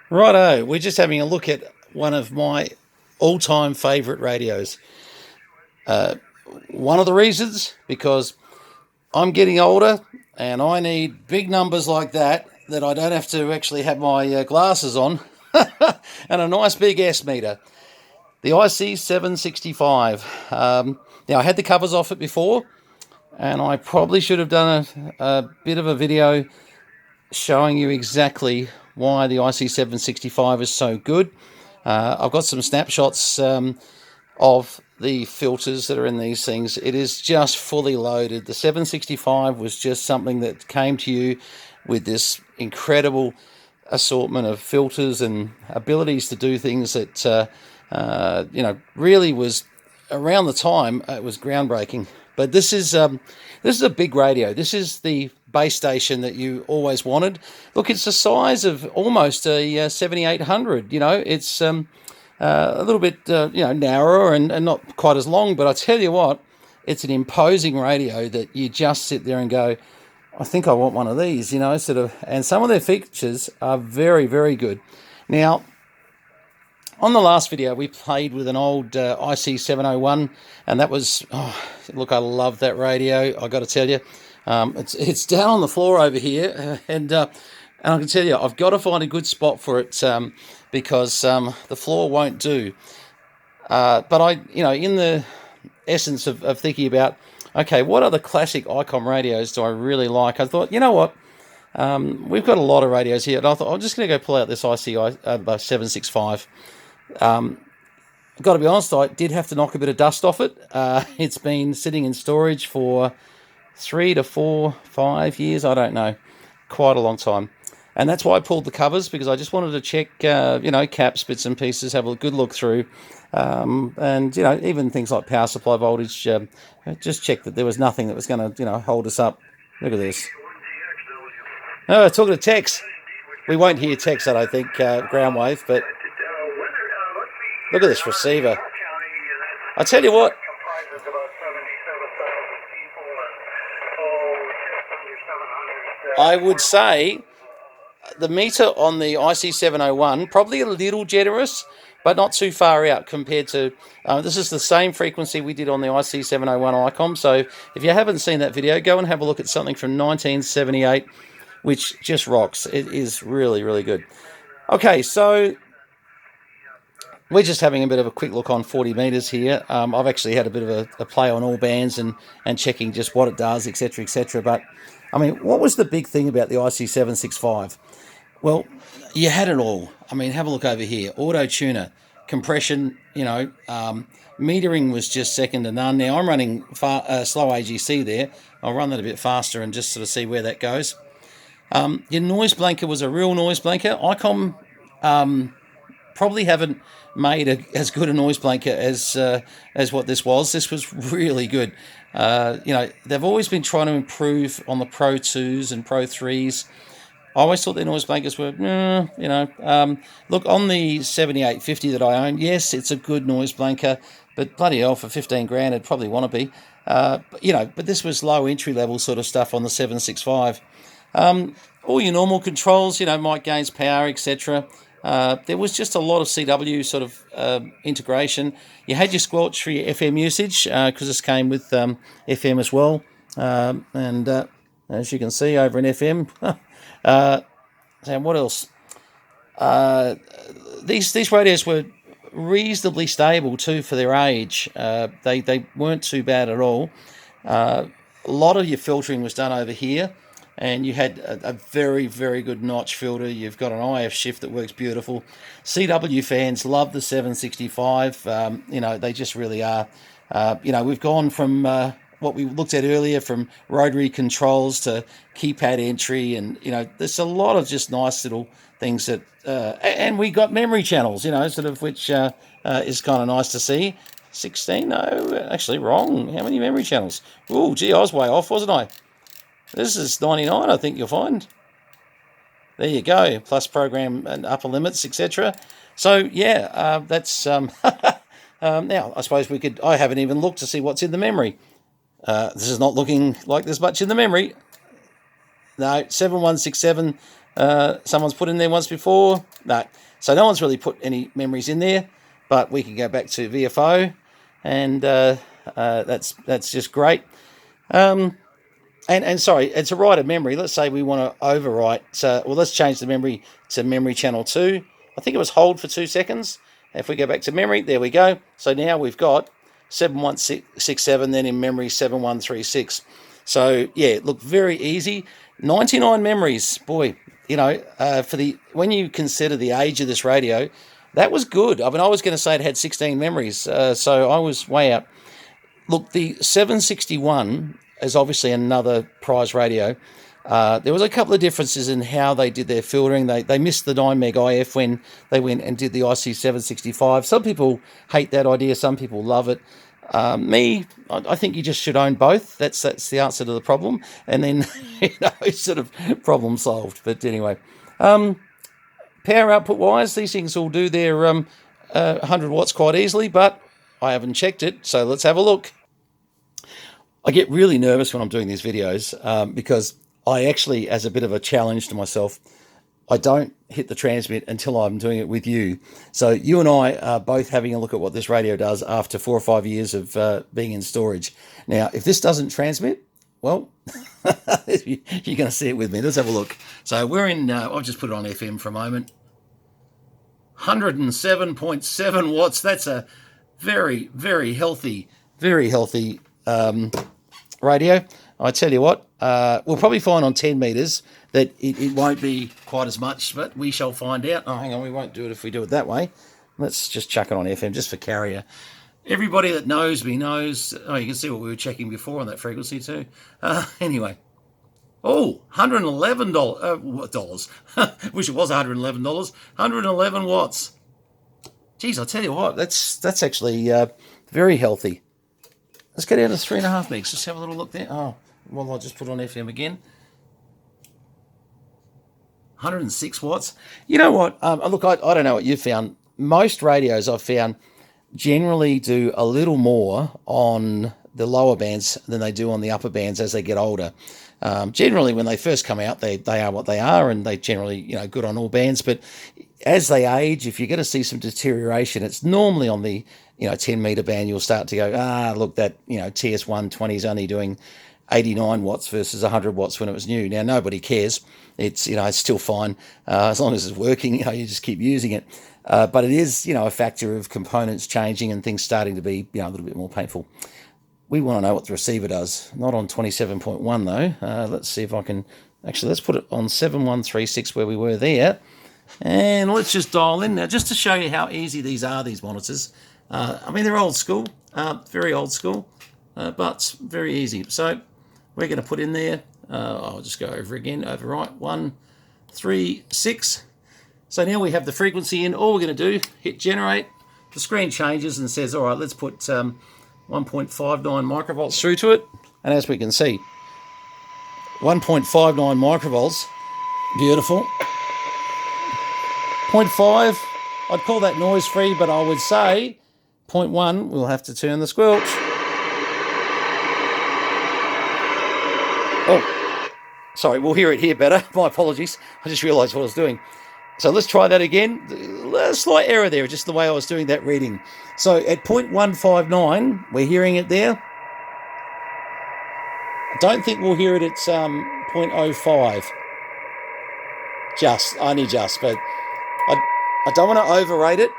Righto, we're just having a look at one of my all-time favourite radios. One of the reasons, because I'm getting older and I need big numbers like that I don't have to actually have my glasses on, and a nice big S meter. The IC765. Now, I had the covers off it before, and I probably should have done a bit of a video showing you exactly why the IC765 is so good. I've got some snapshots of the filters that are in these things. It is just fully loaded. The 765 was just something that came to you with this incredible assortment of filters and abilities to do things that really was around the time it was groundbreaking. But this is a big radio. This is the base station that you always wanted. Look, it's the size of almost a 7800. It's a little bit narrower and not quite as long. But I tell you what, it's an imposing radio that you just sit there and go, I think I want one of these. And some of their features are very, very good. Now, on the last video, we played with an old IC701, and that was, look, I love that radio, I got to tell you. It's down on the floor over here, and I can tell you, I've got to find a good spot for it because the floor won't do. But in the essence of thinking about, okay, what other classic Icom radios do I really like? I thought, you know what? We've got a lot of radios here, and I thought I'm just going to go pull out this IC765. I've got to be honest, I did have to knock a bit of dust off it. It's been sitting in storage for 3 to 4, 5 years, I don't know, quite a long time. And that's why I pulled the covers, because I just wanted to check, caps, bits and pieces, have a good look through. And, even things like power supply voltage, just check that there was nothing that was going to, hold us up. Look at this. Oh, talking to Tex. We won't hear Tex, I don't think, ground wave, but look at this receiver. I tell you what, I would say the meter on the IC701, probably a little generous, but not too far out compared to, this is the same frequency we did on the IC701 Icom. So if you haven't seen that video, go and have a look at something from 1978, which just rocks. It is really, really good. Okay, so we're just having a bit of a quick look on 40 meters here. I've actually had a bit of a play on all bands and checking just what it does, etc., etc. But, I mean, what was the big thing about the IC765? Well, you had it all. I mean, have a look over here. Auto-tuner, compression, metering was just second to none. Now, I'm running slow AGC there. I'll run that a bit faster and just sort of see where that goes. Your noise blanker was a real noise blanker. Icom probably haven't made as good a noise blanker as what this was. This was really good. They've always been trying to improve on the Pro 2s and Pro 3s. I always thought their noise blankers were, look, on the 7850 that I own, yes, it's a good noise blanker, but bloody hell, for 15 grand, it'd probably want to be. But this was low entry level sort of stuff on the 765. All your normal controls, mic gains, power, etc. There was just a lot of CW sort of integration. You had your squelch for your FM usage, because this came with FM as well. And as you can see over in FM, and what else? These radios were reasonably stable too for their age. They weren't too bad at all. A lot of your filtering was done over here, and you had a very, very good notch filter. You've got an IF shift that works beautiful. CW fans love the 765. They just really are. We've gone from what we looked at earlier, from rotary controls to keypad entry, and there's a lot of just nice little things that, and we got memory channels, which is kind of nice to see. 16? No, actually wrong. How many memory channels? Oh, gee, I was way off, wasn't I? This is 99, I think you'll find. There you go. Plus program and upper limits, etc. So, yeah, that's... now, I suppose I haven't even looked to see what's in the memory. This is not looking like there's much in the memory. No, 7167, someone's put in there once before. No. So no one's really put any memories in there, but we can go back to VFO, and that's just great. And sorry, it's a write of memory. Let's say we want to overwrite. Well, let's change the memory to memory channel 2. I think it was hold for 2 seconds. If we go back to memory, there we go. So now we've got 7167, then in memory 7136. So yeah, look, very easy. 99 memories, boy. You know, when you consider the age of this radio, that was good. I mean, I was going to say it had 16 memories, so I was way out. Look, the 761 is obviously another prize radio. There was a couple of differences in how they did their filtering. They missed the 9 meg IF when they went and did the IC765. Some people hate that idea. Some people love it. I think you just should own both. That's the answer to the problem. And then, sort of problem solved. But anyway, power output wise, these things will do their 100 watts quite easily, but I haven't checked it. So let's have a look. I get really nervous when I'm doing these videos because I actually, as a bit of a challenge to myself, I don't hit the transmit until I'm doing it with you. So you and I are both having a look at what this radio does after 4 or 5 years of being in storage. Now, if this doesn't transmit, well, you're going to see it with me. Let's have a look. So we're in, I'll just put it on FM for a moment. 107.7 watts. That's a very, very healthy radio. I tell you what, we'll probably find on 10 metres that it won't be quite as much, but we shall find out. Oh, hang on, we won't do it if we do it that way. Let's just chuck it on FM just for carrier. Everybody that knows me knows. Oh, you can see what we were checking before on that frequency too. Anyway. Oh, $111. Dollars. Wish it was $111. 111 watts. Geez, I'll tell you what, that's actually very healthy. Let's go down to 3.5 megs. Just have a little look there. Oh, well, I'll just put on FM again. 106 watts. You know what? Look, I don't know what you've found. Most radios I've found generally do a little more on the lower bands than they do on the upper bands as they get older. Generally, when they first come out, they are what they are, and they generally, good on all bands. But as they age, if you're going to see some deterioration, it's normally on the 10 meter band. You'll start to go, look, that TS120 is only doing 89 watts versus 100 watts when it was new. Now nobody cares. It's it's still fine as long as it's working. You just keep using it. But it is a factor of components changing and things starting to be a little bit more painful. We want to know what the receiver does. Not on 27.1 though. Let's see if I can actually. Let's put it on 7136 where we were there, and let's just dial in now just to show you how easy these monitors. I mean, they're old school, very old school, but very easy. So we're going to put in there. I'll just go over again. Overwrite 136. So now we have the frequency in. All we're going to do, hit generate. The screen changes and says, all right, let's put 1.59 microvolts through to it. And as we can see, 1.59 microvolts. Beautiful. 0.5, I'd call that noise free, but I would say 0.1, we'll have to turn the squelch. Oh, sorry, we'll hear it here better. My apologies. I just realised what I was doing. So let's try that again. A slight error there, just the way I was doing that reading. So at 0.159, we're hearing it there. I don't think we'll hear it at 0.05. Only just, but I don't want to overrate it.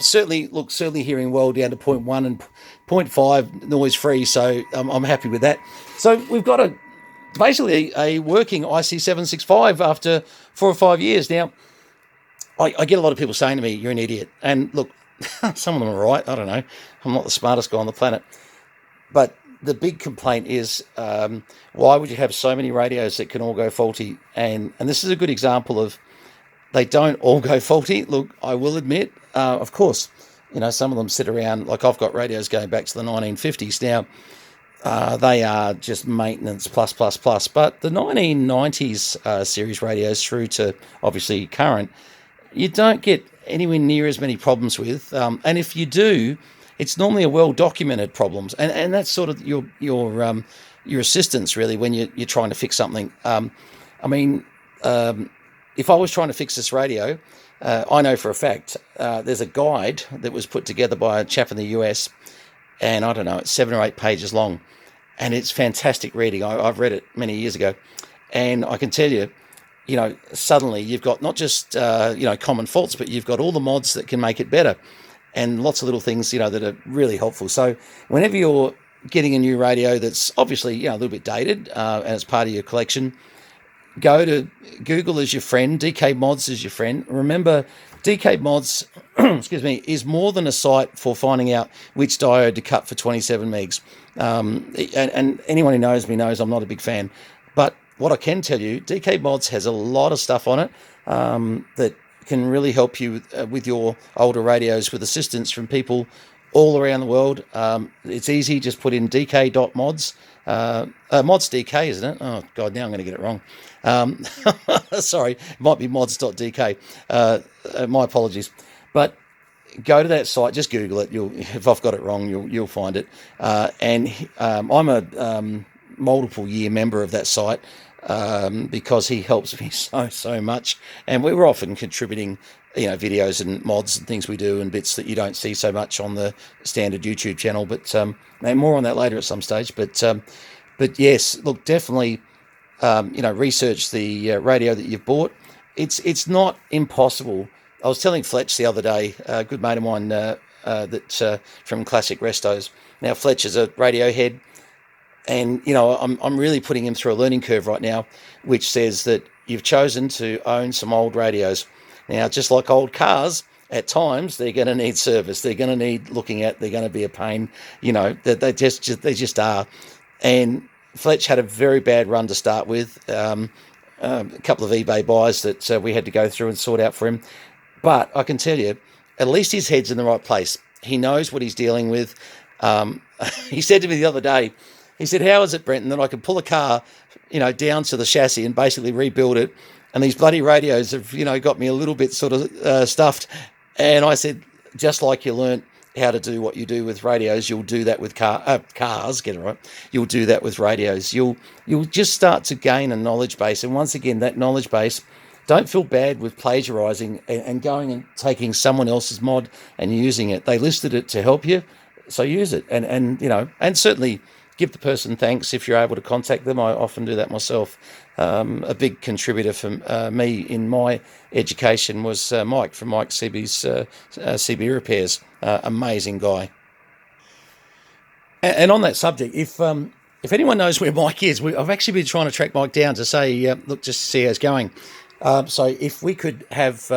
Certainly hearing well down to 0.1 and 0.5 noise free, so I'm happy with that. So we've got basically a working IC765 after 4 or 5 years. Now, I get a lot of people saying to me, you're an idiot. And look, some of them are right. I don't know. I'm not the smartest guy on the planet. But the big complaint is, why would you have so many radios that can all go faulty? And this is a good example of they don't all go faulty. Look, I will admit, of course, some of them sit around, like I've got radios going back to the 1950s. Now, they are just maintenance plus. But the 1990s series radios through to obviously current, you don't get anywhere near as many problems with. And if you do, it's normally a well-documented problems. And that's sort of your your assistance really when you're trying to fix something. If I was trying to fix this radio, I know for a fact there's a guide that was put together by a chap in the US, and I don't know, it's 7 or 8 pages long, and it's fantastic reading. I've read it many years ago, and I can tell you, suddenly you've got not just common faults, but you've got all the mods that can make it better, and lots of little things that are really helpful. So whenever you're getting a new radio that's obviously a little bit dated and it's part of your collection, go to Google as your friend, DK Mods as your friend. Remember, DK Mods, excuse me, is more than a site for finding out which diode to cut for 27 megs. And anyone who knows me knows I'm not a big fan. But what I can tell you, DK Mods has a lot of stuff on it that can really help you with your older radios with assistance from people all around the world. It's easy, just put in dk.mods. Mods DK, isn't it? Oh, God, now I'm going to get it wrong. Sorry, it might be mods.dk. My apologies. But go to that site, just Google it. If I've got it wrong, you'll find it. I'm a multiple year member of that site because he helps me so much. And we're often contributing videos and mods and things we do and bits that you don't see so much on the standard YouTube channel. But more on that later at some stage. But yes, look, definitely, research the radio that you've bought. It's not impossible. I was telling Fletch the other day, a good mate of mine that from Classic Restos. Now Fletch is a radio head, and I'm really putting him through a learning curve right now, which says that you've chosen to own some old radios. Now, just like old cars, at times they're going to need service. They're going to need looking at. They're going to be a pain. They just are. And Fletch had a very bad run to start with. A couple of eBay buys that we had to go through and sort out for him. But I can tell you, at least his head's in the right place. He knows what he's dealing with. He said to me the other day, he said, "How is it, Brenton, that I can pull a car, down to the chassis and basically rebuild it? And these bloody radios have, got me a little bit sort of stuffed." And I said, just like you learnt how to do what you do with radios, you'll do that with cars, get it right. You'll do that with radios. You'll just start to gain a knowledge base. And once again, that knowledge base, don't feel bad with plagiarizing and going and taking someone else's mod and using it. They listed it to help you, so use it. And certainly give the person thanks if you're able to contact them. I often do that myself. A big contributor for me in my education was Mike from Mike CB's CB Repairs. Amazing guy. And on that subject, if anyone knows where Mike is, I've actually been trying to track Mike down to say, look, just to see how it's going. So if we could have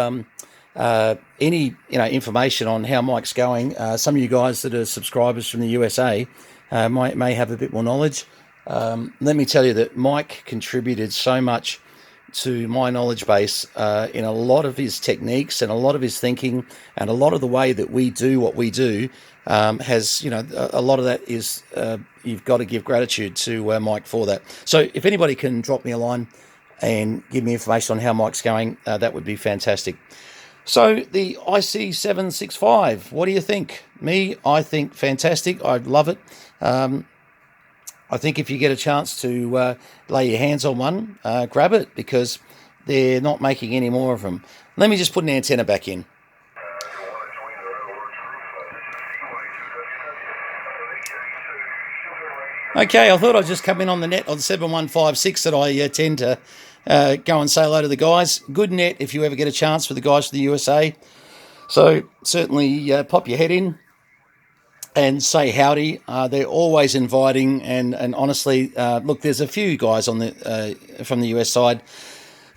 any information on how Mike's going, some of you guys that are subscribers from the USA may have a bit more knowledge. Let me tell you that Mike contributed so much to my knowledge base in a lot of his techniques and a lot of his thinking, and a lot of the way that we do what we do has, a lot of that is you've got to give gratitude to Mike for that. So if anybody can drop me a line and give me information on how Mike's going, that would be fantastic. So the IC765, what do you think? I think fantastic. I love it. I think if you get a chance to lay your hands on one, grab it, because they're not making any more of them. Let me just put an antenna back in. Okay, I thought I'd just come in on the net on 7156 that I tend to go and say hello to the guys. Good net if you ever get a chance with the guys from the USA. So certainly pop your head in and say howdy. They're always inviting, and honestly, look, there's a few guys on the from the US side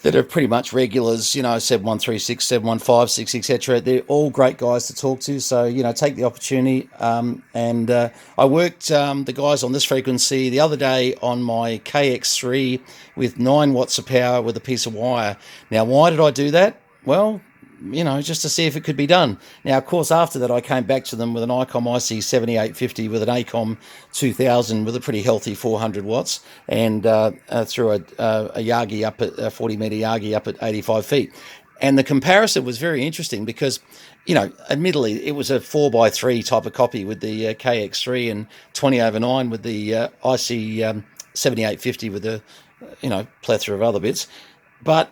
that are pretty much regulars, 7136, 7156, etc. They're all great guys to talk to, so, take the opportunity. And I worked the guys on this frequency the other day on my KX3 with 9 watts of power with a piece of wire. Now, why did I do that? Well, just to see if it could be done. Now, of course, after that, I came back to them with an Icom IC765 with an Icom 2000 with a pretty healthy 400 watts, and threw a Yagi up at a 40-meter Yagi up at 85 feet. And the comparison was very interesting because, admittedly, it was a 4x3 type of copy with the KX3 and 20/9 with the IC 7850 with a, plethora of other bits. But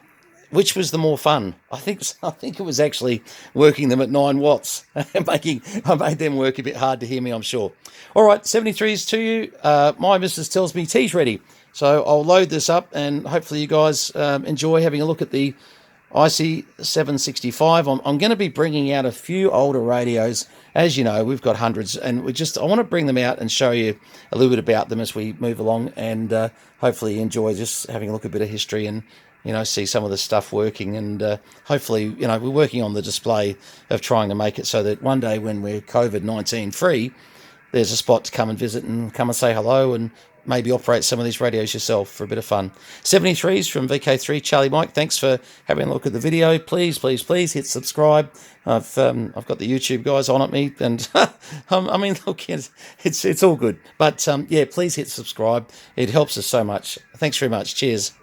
which was the more fun? I think it was actually working them at 9 watts. I made them work a bit hard to hear me, I'm sure. All right, 73s to you. My missus tells me tea's ready. So I'll load this up, and hopefully you guys enjoy having a look at the IC765. I'm going to be bringing out a few older radios. As you know, we've got hundreds, and I want to bring them out and show you a little bit about them as we move along, and hopefully you enjoy just having a look at a bit of history and see some of the stuff working, and hopefully, we're working on the display of trying to make it so that one day when we're COVID-19 free, there's a spot to come and visit and come and say hello and maybe operate some of these radios yourself for a bit of fun. 73s from VK3 Charlie Mike. Thanks for having a look at the video. Please hit subscribe. I've got the YouTube guys on at me, and look, it's all good. But yeah, please hit subscribe. It helps us so much. Thanks very much. Cheers.